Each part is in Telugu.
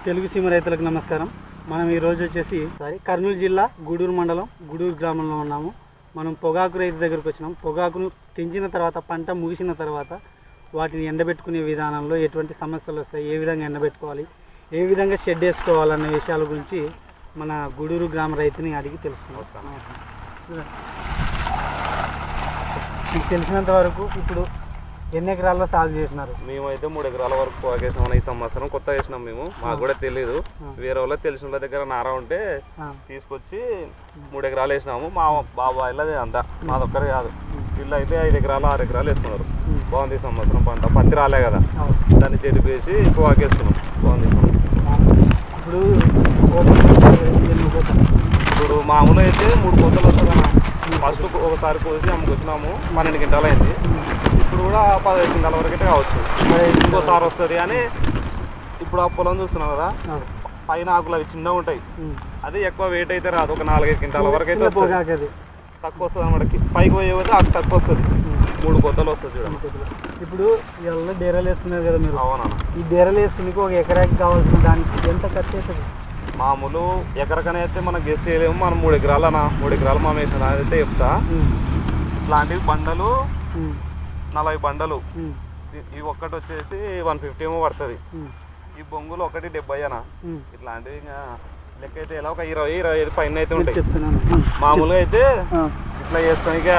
తెలుగు సీమ రైతులకు నమస్కారం. మనం ఈరోజు వచ్చేసి కర్నూలు జిల్లా గూడూరు మండలం గూడూరు గ్రామంలో ఉన్నాము. మనం పొగాకు రైతు దగ్గరకు వచ్చినాం. పొగాకును తెంచిన తర్వాత పంట ముగిసిన తర్వాత వాటిని ఎండబెట్టుకునే విధానంలో ఎటువంటి సమస్యలు వస్తాయి, ఏ విధంగా ఎండబెట్టుకోవాలి, ఏ విధంగా షెడ్ వేసుకోవాలన్న విషయాల గురించి మన గూడూరు గ్రామ రైతుని అడిగి తెలుసుకుంటాం. మీకు తెలిసినంత వరకు ఇప్పుడు ఎన్ని ఎకరాల్లో సాగు చేసినారు? మేమైతే 3 ఎకరాల వరకు పొగాకు వేసినాం. ఈ సంవత్సరం కొత్త వేసినాం మేము. మాకు కూడా తెలియదు. వేరే వాళ్ళ తెలిసిన వాళ్ళ దగ్గర నార ఉంటే తీసుకొచ్చి 3 ఎకరాలు వేసినాము. మా బాబాయిలది అంతా మాదొక్కరు కాదు. వీళ్ళు అయితే 5 ఎకరాలు 6 ఎకరాలు వేసుకున్నారు. బాగుంది ఈ సంవత్సరం పంట. పత్తి రాలే కదా, దాన్ని చెడిపేసి పొగాకు వేసుకున్నాం. బాగుంది ఈ సంవత్సరం. ఇప్పుడు మామూలు అయితే 3 కోతలు వస్తుందన్న. ఫస్ట్ ఒకసారి కోసి అమ్ముకొచ్చినాము, 12 క్వింటాలు అయింది. ఇప్పుడు కూడా 15 క్వింటాల వరకు అయితే కావచ్చు. ఇంకోసారి వస్తుంది అని ఇప్పుడు ఆ పొలం చూస్తున్నాం కదా, పైన ఆకులు అవి చిన్నగా ఉంటాయి. అది ఎక్కువ వెయిట్ అయితే రాదు. ఒక 4-5 క్వింటాల వరకు అయితే వస్తుంది. తక్కువ వస్తుంది అన్నమాట. పైకి పోయేది ఆకు తక్కువ వస్తుంది. 3 కోతలు వస్తుంది చూడండి. ఇప్పుడు ఇవాళ డేరాలు వేసుకున్నారు కదా మీరు? అవునా. ఈ డేరాలు వేసుకుని ఒక ఎకరాకి కావాల్సిన దానికి ఎంత ఖర్చు అవుతుంది? మామూలు ఎకరకనే అయితే మనం గెస్ చేయలేము. మనం 3 ఎకరాలనా 3 ఎకరాలు మనం వేసిన అయితే చెప్తా. ఇట్లాంటివి బండలు 40 బండలు. ఈ ఒక్కటి వచ్చేసి 150 ఏమో పడుతుంది. ఈ బొంగులు ఒకటి 70 అనా. ఇట్లాంటివి ఇంకా లెక్క అయితే ఎలా ఒక 20-25 పైన అయితే ఉంటాయి. మామూలుగా అయితే ఇట్లా చేస్తాను ఇక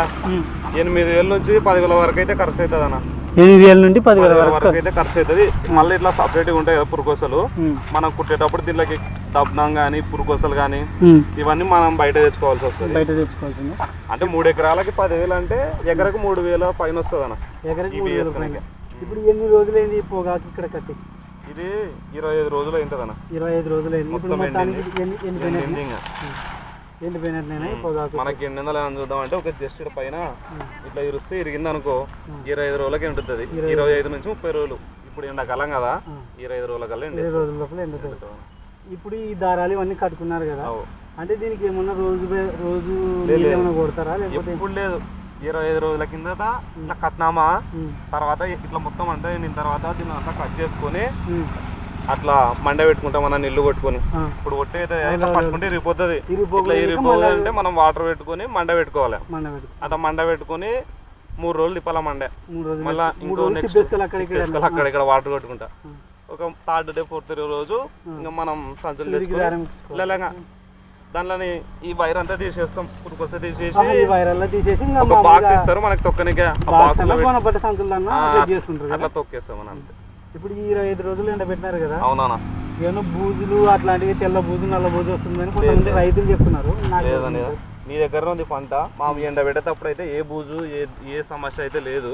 8,000 నుంచి 10,000 వరకు అయితే ఖర్చు అవుతుంది అన్న. 8,000 నుండి 10,000 వరకు అయితే ఖర్చు అవుతుంది. మళ్ళీ ఇట్లా సపరేట్గా ఉంటాయి కదా పురుకోసలు. మనం కుట్టేటప్పుడు దీంట్లోకి దబ్నం కానీ పురుకోసలు కానీ ఇవన్నీ మనం బయట తెచ్చుకోవాల్సి వస్తుంది. బయట తెచ్చుకోవాల్సింది. అంటే 3 ఎకరాలకి 10,000 అంటే ఎకరకు 3,000 పైన వస్తుంది అన్న. ఇప్పుడు ఎన్ని రోజులైంది ఈ పొగాకు ఇక్కడ కట్టి? ఇది 25 రోజులు అవుతుంది అన్న. 25 రోజులైంది. మనకి ఎన్ని వందలు ఏమైనా చూద్దాం అంటే ఒక జస్ట్ పైన ఇట్లా ఇరిస్తే ఇరిగింది అనుకో 25 రోజులకి ఎండుతుంది. 25 నుంచి 30 రోజులు. ఇప్పుడు ఎండాకాలం కదా, 25 రోజుల కల్లా 20 రోజుల లోపల ఎండుతుంది. ఇప్పుడు ఈ దారాలు ఇవన్నీ కట్టుకున్నారు కదా, అంటే దీనికి ఏమన్నా రోజు ఏమైనా కొడతారా? లేకపోతే ఇప్పుడు లేదు. 25 రోజుల కిందట ఇట్లా కట్టినామా, తర్వాత ఇట్లా మొత్తం అంటే నేను తర్వాత దీన్ని అంతా కట్ చేసుకొని అట్లా మండ పెట్టుకుంటాం మన నీళ్లు కొట్టుకొని. ఇప్పుడు కొట్టే పట్టుకుంటే ఇరిగిపోతుంది. ఇట్లా ఇరిగిపోతుంది అంటే మనం వాటర్ పెట్టుకొని మండ పెట్టుకోవాలి. అట్లా మండ పెట్టుకొని 3 రోజులు తిప్పాల మండే. మళ్ళీ ఇంకో నెక్స్ట్ అక్కడిక్కడ వాటర్ కొట్టుకుంటా. ఒక 3rd డే 4th డే రోజు ఇంకా మనం సంచులు తెచ్చుకొని ఇలాగా దాంట్లోని ఈ వైర్ అంతా తీసేస్తాం. పురుకొస్తే తీసేసి ఒక బాక్స్ ఇస్తారు మనకి తొక్కనికే. ఆ బాక్స్ లో అట్లా తొక్కేస్తాం మనం అంతే. ఇప్పుడు ఈ 25 రోజులు ఎండబెట్టినారు కదా. అవునా. ఏమో బూజులు అట్లాంటివి, తెల్ల బూజు నల్ల బూజు వస్తుందని కొంతమంది రైతులు చెప్తున్నారు. లేదండి, నీ దగ్గర ఉంది పంట. మా ఎండబెట్టేటప్పుడు అయితే ఏ బూజు ఏ సమస్య అయితే లేదు,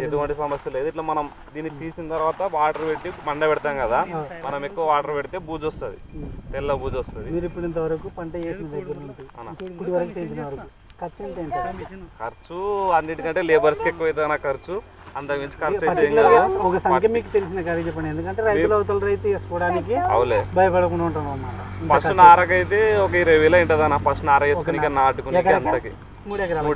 ఎటువంటి సమస్య లేదు. ఇట్లా మనం దీన్ని తీసిన తర్వాత వాటర్ పెట్టి మండ పెడతాం కదా, మనం ఎక్కువ వాటర్ పెడితే బూజు వస్తుంది, తెల్ల బూజు వస్తుంది. మీరు ఇప్పుడు ఇంతవరకు పంట చేసిన దగ్గర ఖర్చు అన్నిటికంటే లేబర్స్ కి ఎక్కువ అవుతుంది ఖర్చు. అంతకు మించి ఖర్చు అయితే ఒక సంఖ్య మీకు తెలిసిన ఖర్చు చెప్పండి. ఎందుకంటే రైతుల అవతల రైతు వేసుకోవడానికి భయపడకుండా ఉంటాం అన్నమాట. ఫస్ట్ నారకైతే ఒక 20,000 ఉంటుంది అన్న. ఫస్ట్ నార వేసుకుని నాటుకుని అంతకి 3 ఎకరాలు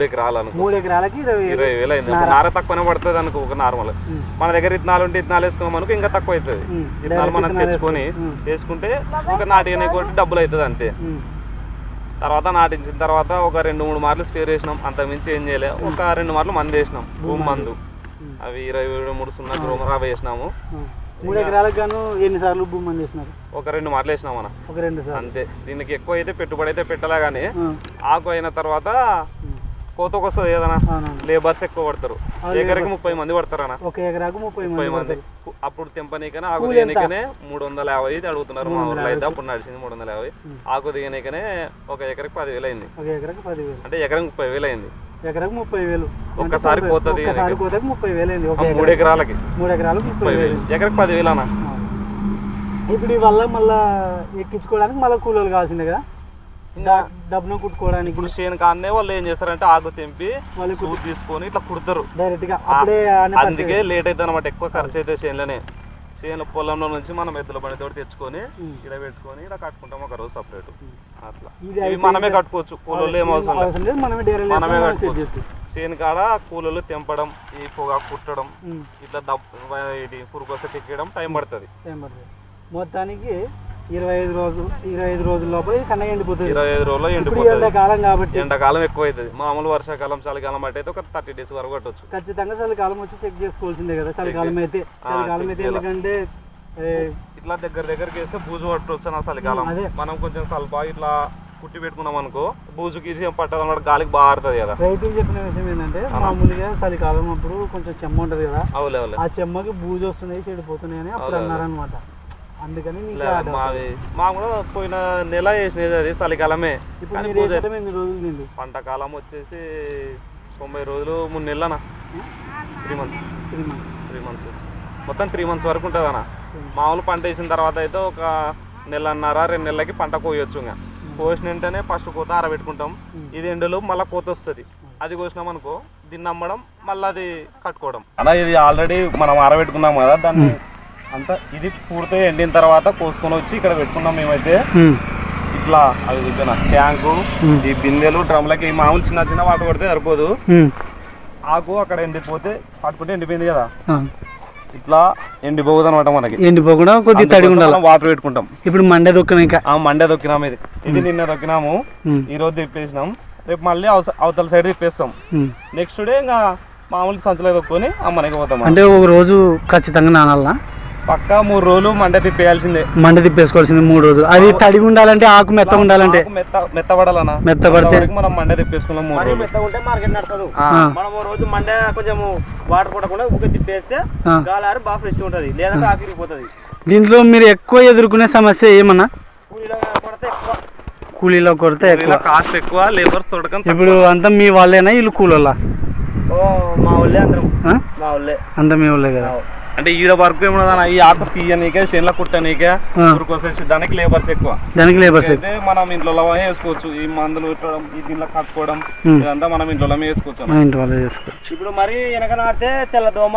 3 ఎకరాలకి 20,000 అయింది. నార తక్కువనే పడుతుంది అనుకో. ఒక నార్మల్ మన దగ్గర ఇత్తనాలు ఉంటే ఇత్తనాలు వేసుకున్నాం అనుకో ఇంకా తక్కువ అవుతుంది. ఇత్తనాలు మనం తెచ్చుకొని వేసుకుంటే ఒక నాటిని కొట్టి డబ్బులు అవుతుంది అంతే. తర్వాత నాటించిన తర్వాత ఒక 2-3 మార్లు స్ప్రే వేసినాం. అంత మించి ఏం చేయలేదు. ఒక 2 మార్లు మందు వేసినాం, భూమి మందు. అవి 23 గ్రోమర్ అవి వేసినాము. 3 ఎకరాలకు గాను ఎన్నిసార్లు భూమి మందు వేసినారు? ఒక 2 మార్లు వేసినాం అన్న. ఒక 2 సార్లు అంతే. దీనికి ఎక్కువ అయితే పెట్టుబడి అయితే పెట్టలే కానీ ఆకు అయిన తర్వాత కోతకు వస్తుంది ఏదన్నా. లేబర్స్ ఎక్కువ పడతారు. ఎకరాకి 30 మంది పడతారు అన్న. ఒక ఎకరాకు 30 మంది. అప్పుడు తెంపనీకనే ఆకు దిగనీకనే 350 అడుగుతున్నారు మా ఊర్లో అయితే. అప్పుడు నడిచింది 350. ఆకు దిగనీకనే ఒక ఎకరాకి 10,000 అయింది. అంటే ఎకరాకి 30,000 అయింది. ఎకరాకు 30,000 ఒక్కసారి పోతుంది. 30,000 అయింది 3 ఎకరాలకి. 3 ఎకరాలకు 30,000. ఎకరాకి 10,000 అన్న. ఇప్పుడు వల్ల మళ్ళీ ఎక్కించుకోవడానికి మళ్ళీ కూలీలు కావాల్సిందే కదా, డబ్బును కుట్టుకోవడానికి. ఇప్పుడు చేను కాన్నే వాళ్ళు ఏం చేస్తారంటే ఆకు తెంపి సూట్ తీసుకొని ఇట్లా కుడతారు డైరెక్ట్ గా. అందుకే లేట్ అవుతుంది అనమాట. ఎక్కువ ఖర్చు అయితే చేనులోనే. చేను పొలంలో నుంచి మనం ఎద్దుల బండితో తెచ్చుకొని ఇక్కడ పెట్టుకొని ఇలా కట్టుకుంటాం ఒక రోజు సపరేట్. అట్లా మనమే కట్టుకోవచ్చు. కూలీలు ఏం అవసరం లేదు, మనమే కట్టుకోవచ్చు. చేను కాడ కూలీలు తెంపడం, ఈ పొగాకు కుట్టడం, ఇట్లా పురుగు వస్తే ఎక్కడం టైం పడుతుంది. మొత్తానికి 25 రోజుల లోపల ఇది కన్నగా ఎండిపోతుంది. 25 రోజుల్లో ఇప్పుడు ఎండిపోతుంది. ఎండాకాలం కాబట్టి ఎండాకాలం ఎక్కువ అవుతుంది. మామూలు వర్షాకాలం చలికాలం బట్టి అయితే ఒక 30 days వరకు పట్టవచ్చు. ఖచ్చితంగా చలికాలం వచ్చి చెక్ చేసుకోవాల్సిందే కదా. చలికాలం అయితే ఎందుకంటే ఇట్లా దగ్గరికి వేస్తే బూజు పట్టవచ్చు అన్న చలికాలం. మనం కొంచెం సల్పా ఇట్లా కుట్టి పెట్టుకున్నాం అనుకో బూజుకి పట్టదు అన్నమాట, గాలికి బాగా ఆడుతుంది కదా. రైతులు చెప్పిన విషయం ఏంటంటే మామూలుగా చలికాలం అప్పుడు కొంచెం చెమ్మ ఉంటది కదా, ఆ చెమ్మకి బూజు వస్తున్నాయి చెడిపోతున్నాయి అని అప్పుడు అన్నారనమాట. అందుకని మా కూడా పోయిన నెల వేసినది అది చలికాలమే. ఎన్ని రోజులు నిండి పంట కాలం వచ్చేసి 90 రోజులు 3 నెలలనా 3 months మొత్తం 3 months వరకు ఉంటుంది అన్న. మామూలు పంట వేసిన తర్వాత అయితే ఒక 1.5 నెలన్నర 2 నెలలకి పంట కోయొచ్చు. ఇంకా కోసిన వెంటనే ఫస్ట్ కోత ఆరబెట్టుకుంటాం. ఇది ఎండలో మళ్ళీ కోత వస్తుంది. అది కోసినాం అనుకో దీన్ని అమ్మడం మళ్ళీ అది కట్టుకోవడం అలా. ఇది ఆల్రెడీ మనం ఆరబెట్టుకున్నాం కదా, దాన్ని అంతా ఇది పూర్తిగా ఎండిన తర్వాత కోసుకొని వచ్చి ఇక్కడ పెట్టుకున్నాం మేమైతే. ఇట్లా అవి చెప్పిన ట్యాంకు, ఈ బిందెలు, డ్రమ్లకి మామూలు చిన్న వాటర్ పడితే సరిపోదు. ఆకు అక్కడ ఎండిపోతే పట్టుకుంటే ఎండిపోయింది కదా, ఇట్లా ఎండిపోదు అనమాట. మనకి ఎండిపోకుండా కొద్దిగా తడి ఉండాలి. వాటర్ పెట్టుకుంటాం. ఇప్పుడు మండే దొక్కినాం. ఇది నిన్న దొక్కినాము, ఈ రోజు తిప్పేసినాం. రేపు మళ్ళీ అవతల సైడ్ తిప్పేస్తాం. నెక్స్ట్ డే ఇంకా మామూలు సంచులో దొక్కుని అమ్మనికి పోతాం. అంటే ఒక రోజు ఖచ్చితంగా నానాలనా? పక్కా 3 రోజులు మండే తిప్పేయాల్సిందే. మండే తిప్పేసుకోవాల్సిందే 3 రోజులు. అది తడి ఉండాలంటే ఆకు మెత్తగా ఉండాలంటే మెత్తపడాలన్నా. మెత్తపడితే మనం మండే తిప్పేసుకున్నాం 3 రోజులు. మెత్తగా ఉంటే మార్కెట్ నడుతుంది. మనం ఓ రోజు మండే కొంచెం వాటర్ కొట్టకుండా ఊకే తిప్పేస్తే గాలారు బాగా ఫ్రెష్ ఉంటది, లేదంటే ఆకిరిపోతుంది. దీంట్లో మీరు ఎక్కువ ఎదుర్కొనే సమస్య ఏమన్నా? కూలీలో కొరత ఎక్కువ, కాస్ట్ ఎక్కువ, లేబర్స్ తోడకం. ఇప్పుడు అంతా మీ వాళ్ళేనా వీళ్ళు కూలోళ్ళ? మా వాళ్ళే అందరం, మా వాళ్ళే అంతా మీ వాళ్ళే కదా. అంటే ఈడ వర్క్ ఏమన్నా ఈ ఆకు తీయనీకే చేనుల కుట్టనీకే ఊరికొచ్చేసి దానికి లేబర్స్ ఎక్కువ. అయితే మనం ఇంట్లో వేసుకోవచ్చు. ఈ మందులు పెట్టడం, ఈ దీనిలో కట్టుకోవడం ఇదంతా మనం ఇంట్లో వేసుకోవచ్చు. ఇప్పుడు మరి వెనక నాటితే తెల్లదోమ,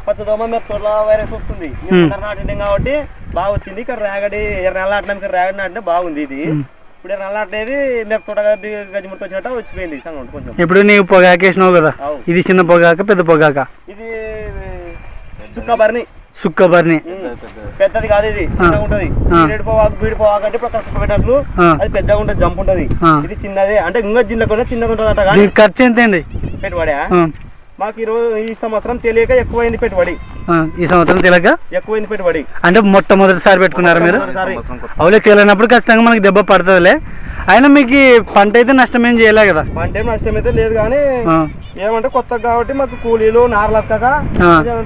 పచ్చదోమ, మెత్తోళ్ళ వైరస్ వస్తుంది. నాటింది కాబట్టి బాగా వచ్చింది. ఇక్కడ రేగడి ఎర్ర నాటిన ఇక్కడ రేగడి నాటిన బాగుంది. ఇది ఇప్పుడు ఎర్ర నాటినది మిరప తోట గజిముడితో వచ్చినట్టు వచ్చిపోయింది సంగం కొంచెం. ఇప్పుడు నీవు పొగాకేసినావు కదా, ఇది చిన్న పొగాక పెద్ద పొగాక? ఇది సుక్కబర్ని పెద్దది కాదు, ఇది చిన్నగా ఉంటది. బీడిపోవాకు అంటే ఇప్పుడు పెట్టట్లు అది పెద్దగా ఉంటది, జంప్ ఉంటది. ఇది చిన్నది అంటే ఇంకా జిన్నకుండా చిన్నది ఉంటది అంట. కానీ ఖర్చు ఎంత అండి పెట్టుబడి? మాకు ఈ సంవత్సరం తెలియక ఎక్కువైంది పెట్టుబడి. ఈ సంవత్సరం తెలియక ఎక్కువైంది పెట్టుబడి. అంటే మొట్టమొదటిసారి పెట్టుకున్నారు మీరు? అవులే, తెలియనప్పుడు ఖచ్చితంగా మనకి దెబ్బ పడుతుందిలే. అయినా మీకు పంట అయితే నష్టం ఏం చేయలే కదా? పంట ఏం నష్టం అయితే లేదు, కానీ ఏమంటే కొత్తగా కాబట్టి మాకు కూలీలు నారలక్కగా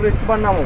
రిస్క్ పడినాము.